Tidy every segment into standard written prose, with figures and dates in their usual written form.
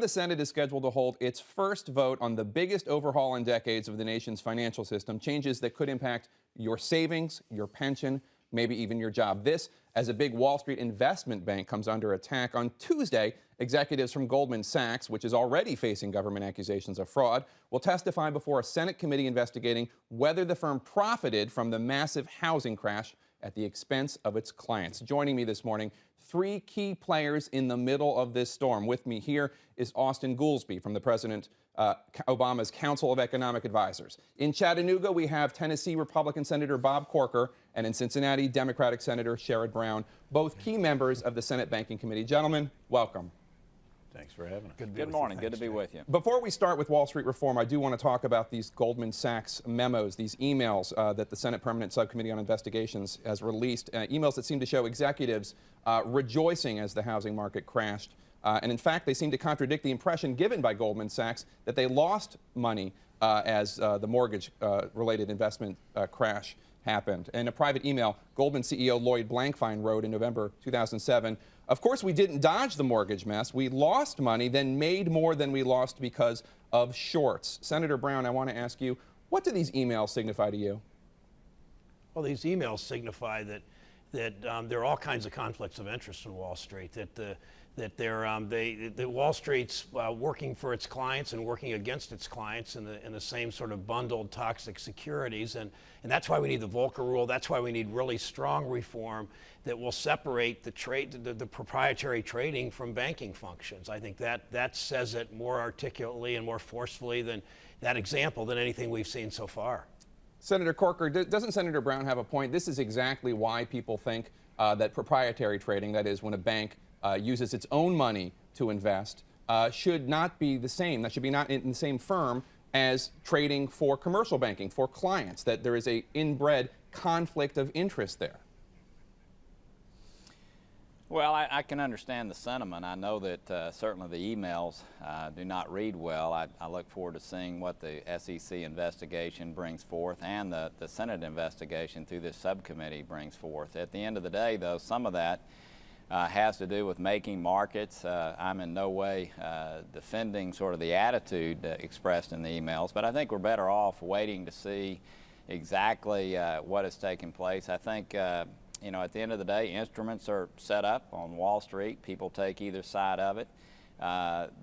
The Senate is scheduled to hold its first vote on the biggest overhaul in decades of the nation's financial system, changes that could impact your savings, your pension, maybe even your job. This, as a big Wall Street investment bank comes under attack. On Tuesday, executives from Goldman Sachs, which is already facing government accusations of fraud, will testify before a Senate committee investigating whether the firm profited from the massive housing crash at the expense of its clients. Joining me this morning, three key players in the middle of this storm. With me here is Austan Goolsbee from the President Obama's Council of Economic Advisors. In Chattanooga, we have Tennessee Republican Senator Bob Corker, and in Cincinnati, Democratic Senator Sherrod, both key members of the Senate Banking Committee. Gentlemen, welcome. Thanks for having us. Good morning. Good to be with you. Before we start with Wall Street reform, I do want to talk about these Goldman Sachs memos, these emails that the Senate Permanent Subcommittee on Investigations has released, emails that seem to show executives rejoicing as the housing market crashed. And in fact, they seem to contradict the impression given by Goldman Sachs that they lost money as the mortgage-related investment crash happened. In a private email, Goldman CEO Lloyd Blankfein wrote in November 2007, "Of course, we didn't dodge the mortgage mess. We lost money, then made more than we lost because of shorts." Senator Brown, I want to ask you, what do these emails signify to you? Well, these emails signify that there are all kinds of conflicts of interest in Wall Street, that Wall Street's working for its clients and working against its clients in the same sort of bundled toxic securities, and that's why we need the Volcker rule. That's why we need really strong reform that will separate the proprietary trading from banking functions. I think that says it more articulately and more forcefully than that example than anything we've seen so far. Senator Corker, doesn't Senator Brown have a point? This is exactly why people think that proprietary trading, that is when a bank uses its own money to invest, should not be the same. That should be not in the same firm as trading for commercial banking, for clients, that there is a inbred conflict of interest there. Well, I can understand the sentiment. I know that certainly the emails do not read well. I look forward to seeing what the SEC investigation brings forth and the Senate investigation through this subcommittee brings forth. At the end of the day, though, some of that has to do with making markets. I'm in no way defending sort of the attitude expressed in the emails, but I think we're better off waiting to see exactly what is taking place. I think you know, at the end of the day, instruments are set up on Wall Street. People take either side of it.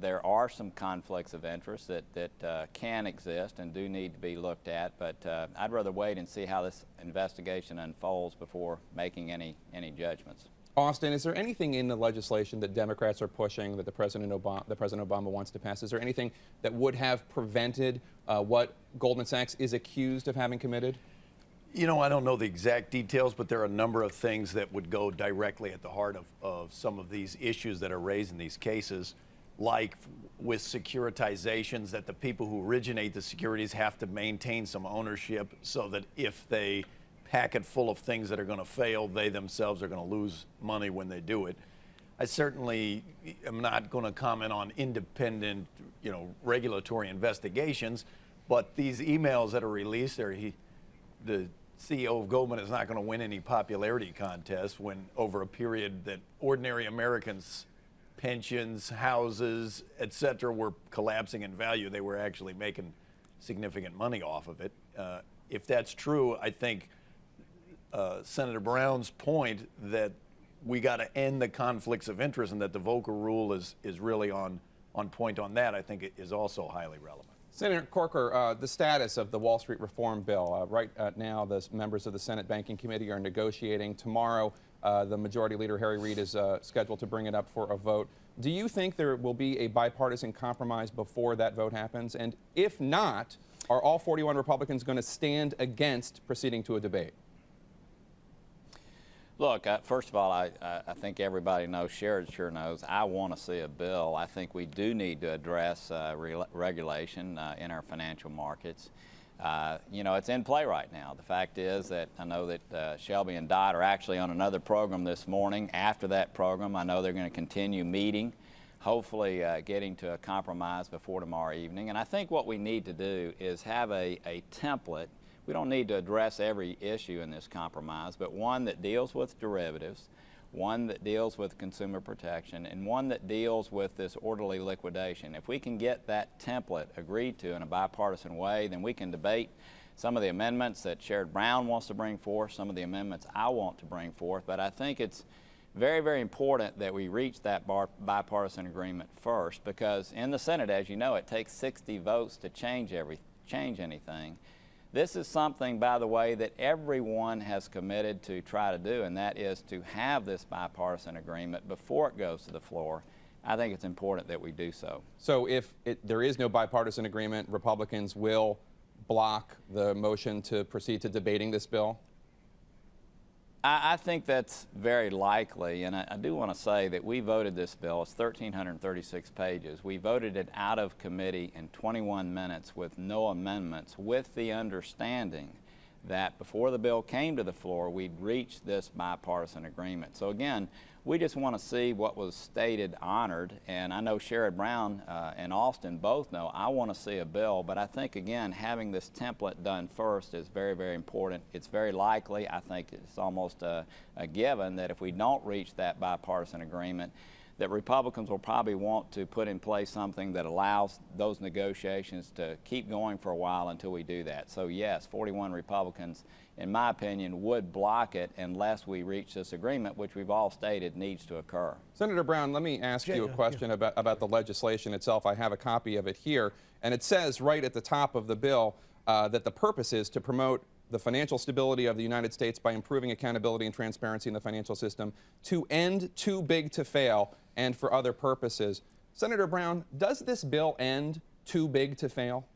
There are some conflicts of interest that can exist and do need to be looked at, but I'd rather wait and see how this investigation unfolds before making any judgments. Austan, is there anything in the legislation that Democrats are pushing that President Obama wants to pass? Is there anything that would have prevented what Goldman Sachs is accused of having committed? You know, I don't know the exact details, but there are a number of things that would go directly at the heart of some of these issues that are raised in these cases, like with securitizations, that the people who originate the securities have to maintain some ownership so that if they pack it full of things that are going to fail, they themselves are going to lose money when they do it. I certainly am not going to comment on independent, regulatory investigations, but these emails that are released, the CEO of Goldman is not going to win any popularity contest when over a period that ordinary Americans' pensions, houses, etc. were collapsing in value, they were actually making significant money off of it. If that's true, I think Senator Brown's point that we got to end the conflicts of interest and that the Volcker rule is really on point on that, I think it is also highly relevant. Senator Corker, the status of the Wall Street reform bill. Right now, the members of the Senate Banking Committee are negotiating. Tomorrow, the Majority Leader, Harry Reid, is scheduled to bring it up for a vote. Do you think there will be a bipartisan compromise before that vote happens? And if not, are all 41 Republicans going to stand against proceeding to a debate? Look, first of all, I think everybody knows, Sherrod sure knows, I want to see a bill. I think we do need to address regulation in our financial markets. It's in play right now. The fact is that I know that Shelby and Dot are actually on another program this morning. After that program, I know they're going to continue meeting, hopefully getting to a compromise before tomorrow evening. And I think what we need to do is have a template. We don't need to address every issue in this compromise, but one that deals with derivatives, one that deals with consumer protection, and one that deals with this orderly liquidation. If we can get that template agreed to in a bipartisan way, then we can debate some of the amendments that Sherrod Brown wants to bring forth, some of the amendments I want to bring forth, but I think it's very, very important that we reach that bipartisan agreement first, because in the Senate, as you know, it takes 60 votes to change anything. This is something, by the way, that everyone has committed to try to do, and that is to have this bipartisan agreement before it goes to the floor. I think it's important that we do so. So if there is no bipartisan agreement, Republicans will block the motion to proceed to debating this bill? I think that's very likely, and I do want to say that we voted this bill. It's 1,336 pages. We voted it out of committee in 21 minutes with no amendments, with the understanding that before the bill came to the floor, we'd reached this bipartisan agreement. So again, we just want to see what was stated honored, and I know Sherrod Brown and Austan both know I want to see a bill, but I think, again, having this template done first is very, very important. It's very likely, I think it's almost a given, that if we don't reach that bipartisan agreement, that Republicans will probably want to put in place something that allows those negotiations to keep going for a while until we do that. So yes, 41 Republicans, in my opinion, would block it unless we reach this agreement, which we've all stated needs to occur. Senator Brown, let me ask you a question about the legislation itself. I have a copy of it here, and it says right at the top of the bill that the purpose is to promote the financial stability of the United States by improving accountability and transparency in the financial system, to end too big to fail, and for other purposes. Senator Brown, does this bill end too big to fail?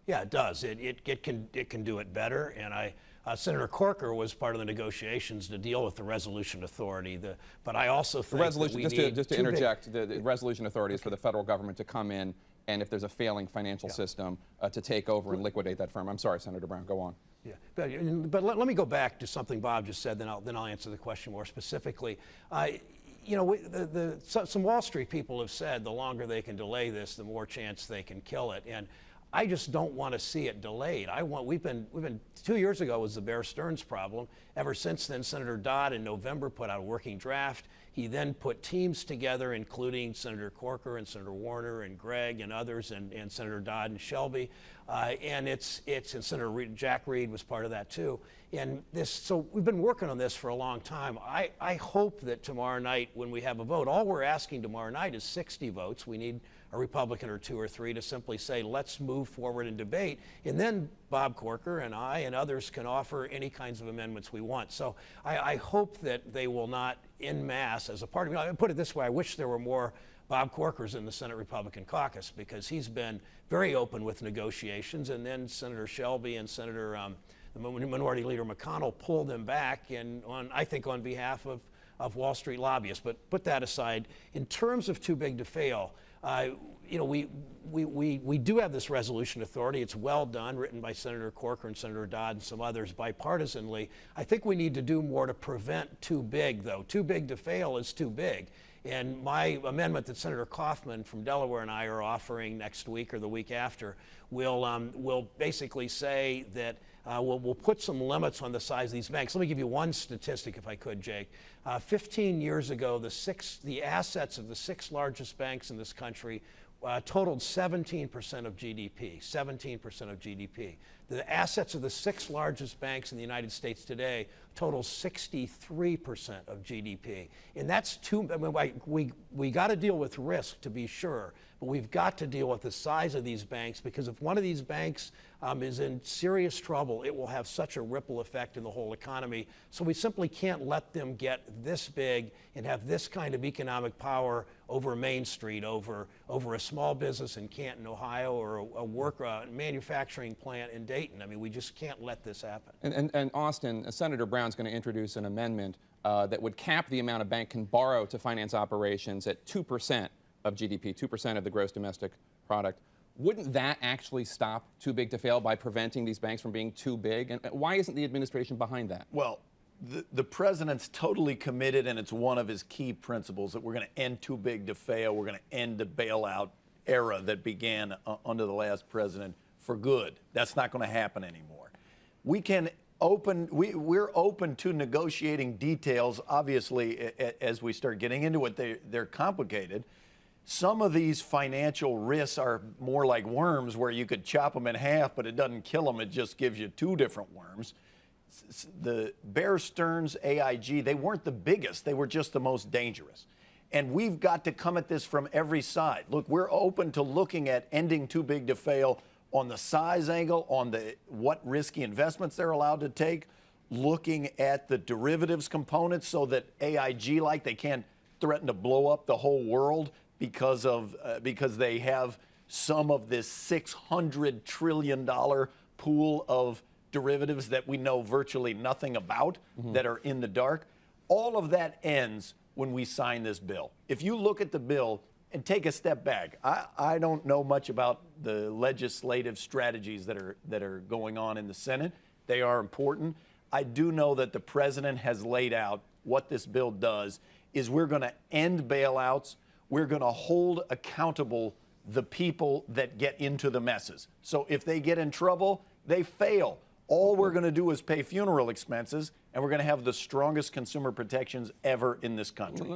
Yeah, it does. It can do it better. And Senator Corker was part of the negotiations to deal with the resolution authority. But I also think just to interject, the resolution authority is for the federal government to come in, and if there's a failing financial system, to take over and liquidate that firm. I'm sorry, Senator Brown, go on. Yeah, but let me go back to something Bob just said, then I'll answer the question more specifically. You know, some Wall Street people have said the longer they can delay this, the more chance they can kill it. And I just don't want to see it delayed. We've been 2 years ago was the Bear Stearns problem. Ever since then, Senator Dodd in November put out a working draft. He then put teams together, including Senator Corker and Senator Warner and Gregg and others, and Senator Dodd and Shelby, and Senator Jack Reed was part of that too. And so we've been working on this for a long time. I hope that tomorrow night, when we have a vote, all we're asking tomorrow night is 60 votes. We need a Republican or two or three to simply say, let's move forward and debate. And then Bob Corker and I and others can offer any kinds of amendments we want. So I hope that they will not en masse as a party. I put it this way, I wish there were more Bob Corkers in the Senate Republican caucus, because he's been very open with negotiations. And then Senator Shelby and Senator the Minority Leader McConnell pulled them back, and I think on behalf of Wall Street lobbyists. But put that aside. In terms of too big to fail, you know, we do have this resolution authority. It's well done, written by Senator Corker and Senator Dodd and some others bipartisanly. I think we need to do more to prevent too big, though. Too big to fail is too big. And my amendment that Senator Kaufman from Delaware and I are offering next week or the week after will basically say that we'll put some limits on the size of these banks. Let me give you one statistic, if I could, Jake. 15 years ago, the assets of the 6 largest banks in this country totaled 17% of GDP, 17% of GDP. The assets of the 6 largest banks in the United States today total 63% of GDP. And that's we got to deal with risk, to be sure, but we've got to deal with the size of these banks, because if one of these banks is in serious trouble, it will have such a ripple effect in the whole economy. So we simply can't let them get this big and have this kind of economic power over Main Street, over a small business in Canton, Ohio, or a manufacturing plant in Dayton. I mean, we just can't let this happen. And Austan, Senator Brown's going to introduce an amendment that would cap the amount a bank can borrow to finance operations at 2% of GDP, 2% of the gross domestic product. Wouldn't that actually stop too big to fail by preventing these banks from being too big? And why isn't the administration behind that? Well, the president's totally committed, and it's one of his key principles, that we're going to end too big to fail. We're going to end the bailout era that began under the last president for good. That's not going to happen anymore. We can we're open to negotiating details. Obviously, as we start getting into it, they're complicated. Some of these financial risks are more like worms, where you could chop them in half, but it doesn't kill them. It just gives you two different worms. The Bear Stearns, AIG, they weren't the biggest. They were just the most dangerous. And we've got to come at this from every side. Look, we're open to looking at ending too big to fail on the size angle, on what risky investments they're allowed to take, looking at the derivatives components so that AIG, like, they can't threaten to blow up the whole world because they have some of this $600 trillion pool of derivatives that we know virtually nothing about, that are in the dark. All of that ends when we sign this bill. If you look at the bill and take a step back, I don't know much about the legislative strategies that are going on in the Senate. They are important. I do know that the president has laid out what this bill does is we're going to end bailouts. We're going to hold accountable the people that get into the messes. So if they get in trouble, they fail. All we're going to do is pay funeral expenses, and we're going to have the strongest consumer protections ever in this country.